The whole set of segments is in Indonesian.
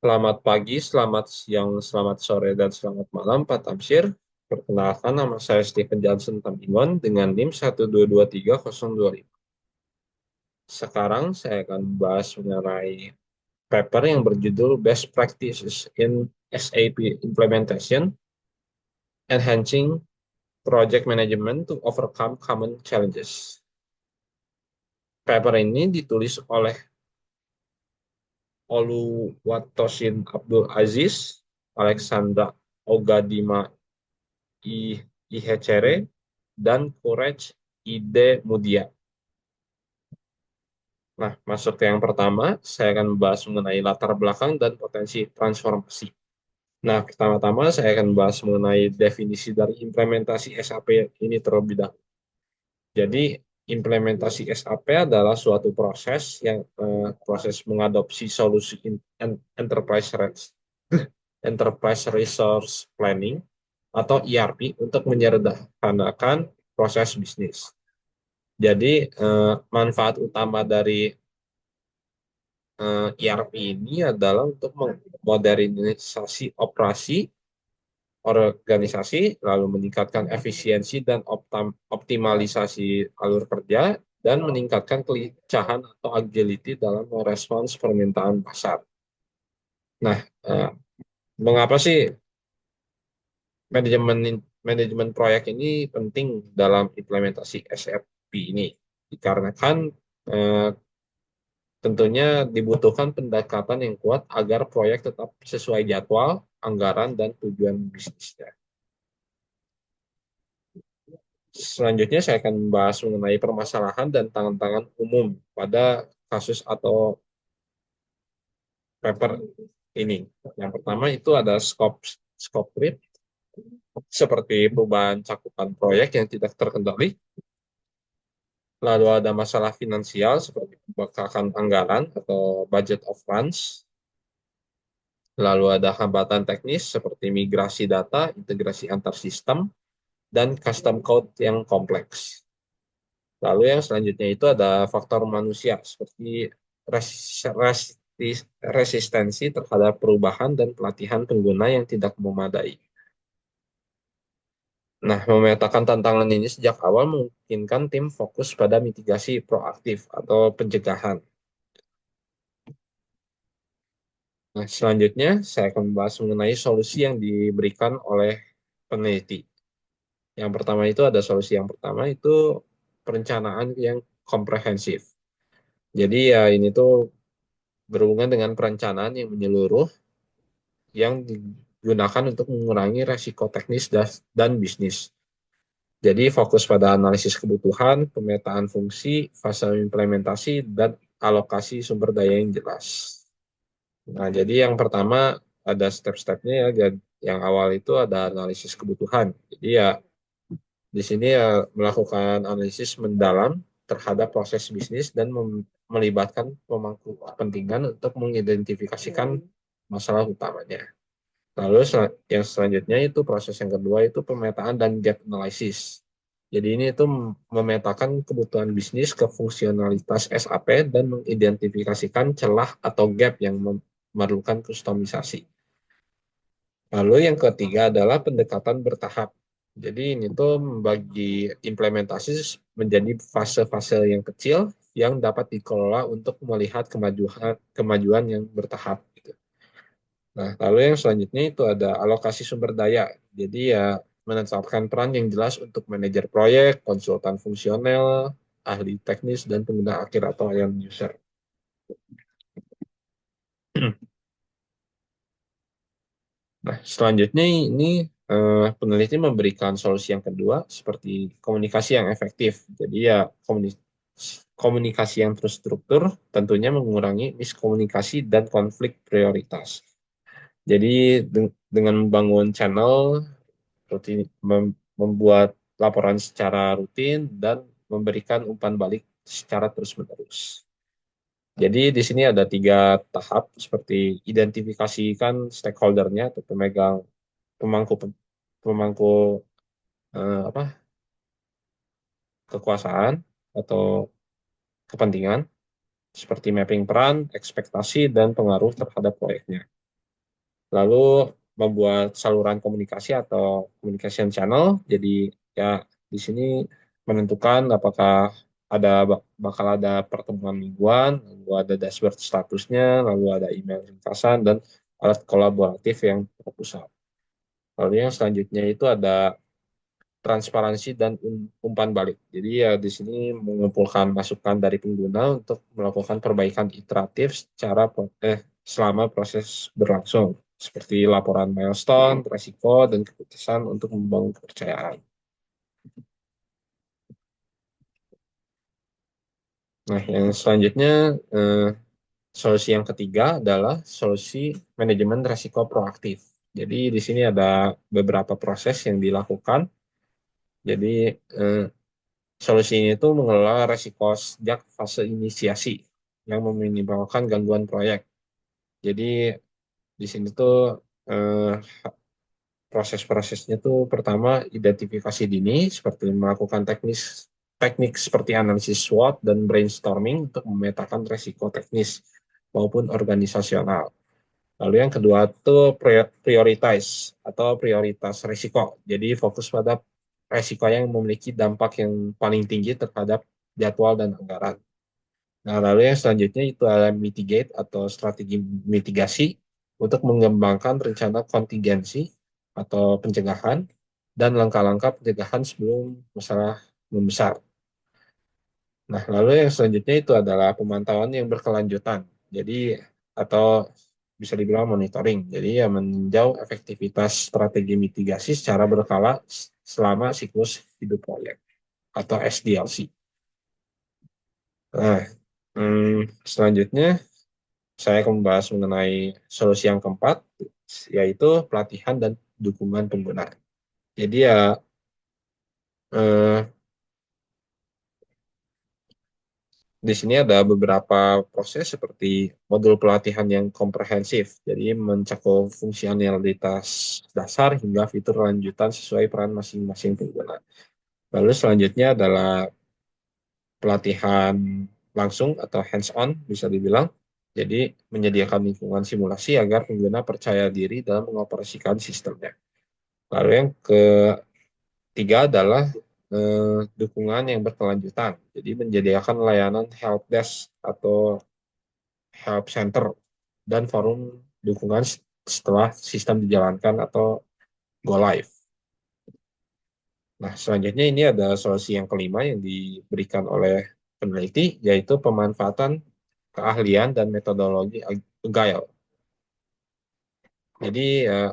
Selamat pagi, selamat siang, selamat sore, dan selamat malam, Pak Tamsir. Perkenalkan, nama saya Stephen Johnson Tamingon dengan NIM 1223025. Sekarang saya akan membahas mengenai paper yang berjudul Best Practices in SAP Implementation, Enhancing Project Management to Overcome Common Challenges. Paper ini ditulis oleh Oluwatosin Abdul Aziz, Alexandra Ogadima IHCR, dan Courage Ide Mudia. Nah, masuk ke yang pertama, saya akan membahas mengenai latar belakang dan potensi transformasi. Nah, pertama-tama saya akan membahas mengenai definisi dari implementasi SAP ini terlebih dahulu. Jadi, implementasi SAP adalah suatu proses yang proses mengadopsi solusi enterprise resource planning atau ERP untuk menyederhanakan proses bisnis. Jadi manfaat utama dari ERP ini adalah untuk memodernisasi operasi organisasi, lalu meningkatkan efisiensi dan optimalisasi alur kerja, dan meningkatkan kelincahan atau agility dalam merespons permintaan pasar. Nah, eh, mengapa sih manajemen manajemen proyek ini penting dalam implementasi SAP ini? Dikarenakan eh, tentunya dibutuhkan pendekatan yang kuat agar proyek tetap sesuai jadwal, anggaran, dan tujuan bisnisnya. Selanjutnya saya akan membahas mengenai permasalahan dan tantangan umum pada kasus atau paper ini. Yang pertama itu ada scope creep, seperti perubahan cakupan proyek yang tidak terkendali. Lalu ada masalah finansial seperti pembengkakan anggaran atau budget of funds. Lalu ada hambatan teknis seperti migrasi data, integrasi antar sistem, dan custom code yang kompleks. Lalu yang selanjutnya itu ada faktor manusia seperti resistensi terhadap perubahan dan pelatihan pengguna yang tidak memadai. Nah, memetakan tantangan ini sejak awal memungkinkan tim fokus pada mitigasi proaktif atau pencegahan. Nah, selanjutnya saya akan membahas mengenai solusi yang diberikan oleh peneliti. Yang pertama itu ada solusi yang pertama itu perencanaan yang komprehensif. Jadi ya ini tuh berhubungan dengan perencanaan yang menyeluruh yang digunakan untuk mengurangi resiko teknis dan bisnis. Jadi fokus pada analisis kebutuhan, pemetaan fungsi, fase implementasi, dan alokasi sumber daya yang jelas. Nah, jadi yang pertama ada step-stepnya ya. Yang awal itu ada analisis kebutuhan. Jadi ya di sini ya melakukan analisis mendalam terhadap proses bisnis dan melibatkan pemangku kepentingan untuk mengidentifikasikan masalah utamanya. Lalu yang selanjutnya itu proses yang kedua itu pemetaan dan gap analysis. Jadi ini itu memetakan kebutuhan bisnis ke fungsionalitas SAP dan mengidentifikasikan celah atau gap yang memerlukan kustomisasi. Lalu yang ketiga adalah pendekatan bertahap. Jadi ini tuh membagi implementasi menjadi fase-fase yang kecil yang dapat dikelola untuk melihat kemajuan kemajuan yang bertahap gitu. Nah, lalu yang selanjutnya itu ada alokasi sumber daya. Jadi ya menetapkan peran yang jelas untuk manajer proyek, konsultan fungsional, ahli teknis, dan pengguna akhir atau end user. Nah, selanjutnya ini peneliti memberikan solusi yang kedua seperti komunikasi yang efektif. Jadi ya komunikasi yang terstruktur tentunya mengurangi miskomunikasi dan konflik prioritas. Jadi dengan membangun channel rutin, membuat laporan secara rutin dan memberikan umpan balik secara terus-menerus. Jadi di sini ada tiga tahap seperti identifikasikan stakeholdernya atau pemangku pemangku apa kekuasaan atau kepentingan seperti mapping peran, ekspektasi dan pengaruh terhadap proyeknya. lalu membuat saluran komunikasi atau communication channel. Jadi ya di sini menentukan apakah bakal ada pertemuan mingguan, lalu ada dashboard statusnya, lalu ada email ringkasan dan alat kolaboratif yang terpusat. Lalu yang selanjutnya itu ada transparansi dan umpan balik. Jadi ya di sini mengumpulkan masukan dari pengguna untuk melakukan perbaikan iteratif selama proses berlangsung, seperti laporan milestone, resiko, dan keputusan untuk membangun kepercayaan. Nah, yang selanjutnya eh, solusi yang ketiga adalah solusi manajemen resiko proaktif. Jadi di sini ada beberapa proses yang dilakukan. Jadi eh, solusi ini tuh mengelola resiko sejak fase inisiasi yang meminimalkan gangguan proyek. Jadi di sini tuh eh, proses-prosesnya tuh pertama identifikasi dini seperti melakukan teknik seperti analisis SWOT dan brainstorming untuk memetakan resiko teknis maupun organisasional. Lalu yang kedua tuh prioritas risiko. Jadi fokus pada resiko yang memiliki dampak yang paling tinggi terhadap jadwal dan anggaran. Nah, lalu yang selanjutnya itu adalah mitigate atau strategi mitigasi untuk mengembangkan rencana kontingensi atau pencegahan dan langkah-langkah pencegahan sebelum masalah membesar. Nah, lalu yang selanjutnya itu adalah pemantauan yang berkelanjutan. Jadi, atau bisa dibilang monitoring. Jadi, ya meninjau efektivitas strategi mitigasi secara berkala selama siklus hidup proyek atau SDLC. Nah, selanjutnya saya akan membahas mengenai solusi yang keempat, yaitu pelatihan dan dukungan pengguna. Jadi ya, eh, di sini ada beberapa proses seperti modul pelatihan yang komprehensif, jadi mencakup fungsionalitas dasar hingga fitur lanjutan sesuai peran masing-masing pengguna. Lalu selanjutnya adalah pelatihan langsung atau hands-on, bisa dibilang. Jadi menyediakan lingkungan simulasi agar pengguna percaya diri dalam mengoperasikan sistemnya. Lalu yang ketiga adalah dukungan yang berkelanjutan. Jadi menyediakan layanan help desk atau help center dan forum dukungan setelah sistem dijalankan atau go live. Nah, selanjutnya ini ada solusi yang kelima yang diberikan oleh peneliti, yaitu pemanfaatan keahlian dan metodologi Agile. Jadi ya,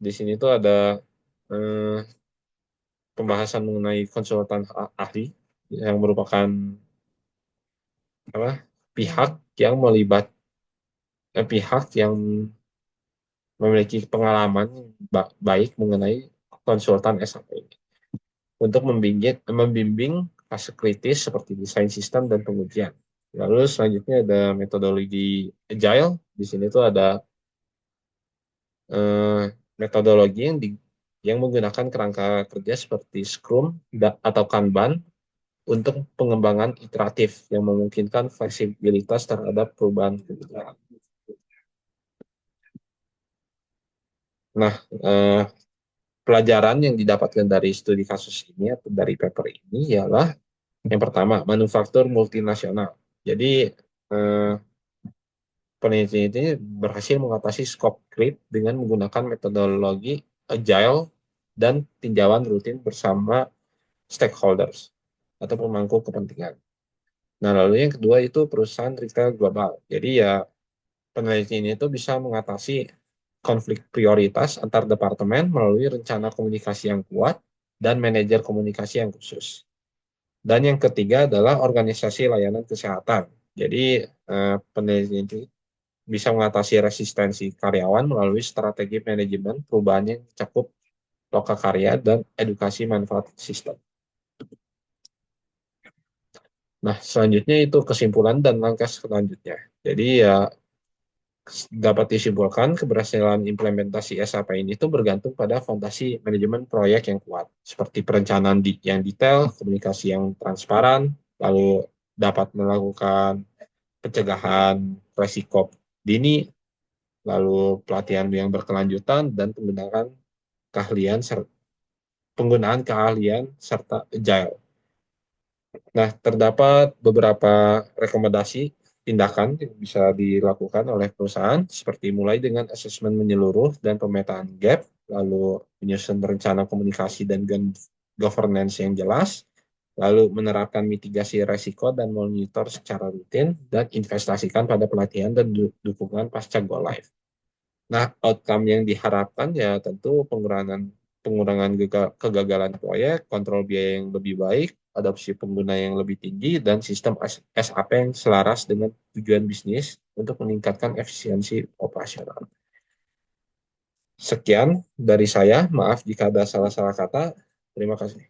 di sini tuh ada eh, pembahasan mengenai konsultan ahli yang merupakan apa pihak yang melibat pihak yang memiliki pengalaman baik mengenai konsultan SAP ini untuk membimbing fase kritis seperti desain sistem dan pengujian. Lalu selanjutnya ada metodologi agile. Di sini tuh ada eh, metodologi yang menggunakan kerangka kerja seperti Scrum atau Kanban untuk pengembangan iteratif yang memungkinkan fleksibilitas terhadap perubahan kebutuhan. Nah, pelajaran yang didapatkan dari studi kasus ini atau dari paper ini ialah yang pertama, manufaktur multinasional. Jadi, eh, peneliti ini berhasil mengatasi scope creep dengan menggunakan metodologi agile dan tinjauan rutin bersama stakeholders atau pemangku kepentingan. Nah, lalu yang kedua itu perusahaan retail global. Jadi ya peneliti ini itu bisa mengatasi konflik prioritas antar departemen melalui rencana komunikasi yang kuat dan manajer komunikasi yang khusus. Dan yang ketiga adalah organisasi layanan kesehatan. Jadi peneliti ini bisa mengatasi resistensi karyawan melalui strategi manajemen perubahan yang cakup lokakarya dan edukasi manfaat sistem. Nah, selanjutnya itu kesimpulan dan langkah selanjutnya. Jadi ya dapat disimpulkan keberhasilan implementasi SAP ini itu bergantung pada fondasi manajemen proyek yang kuat, seperti perencanaan yang detail, komunikasi yang transparan, lalu dapat melakukan pencegahan resiko dini, lalu pelatihan yang berkelanjutan, dan keahlian penggunaan keahlian serta agile. Nah, terdapat beberapa rekomendasi tindakan yang bisa dilakukan oleh perusahaan, seperti mulai dengan asesmen menyeluruh dan pemetaan gap, lalu menyusun rencana komunikasi dan governance yang jelas, lalu menerapkan mitigasi resiko dan monitor secara rutin, dan investasikan pada pelatihan dan dukungan pasca go live. Nah, outcome yang diharapkan ya tentu pengurangan pengurangan kegagalan proyek, kontrol biaya yang lebih baik, adopsi pengguna yang lebih tinggi, dan sistem SAP yang selaras dengan tujuan bisnis untuk meningkatkan efisiensi operasional. Sekian dari saya, maaf jika ada salah-salah kata. Terima kasih.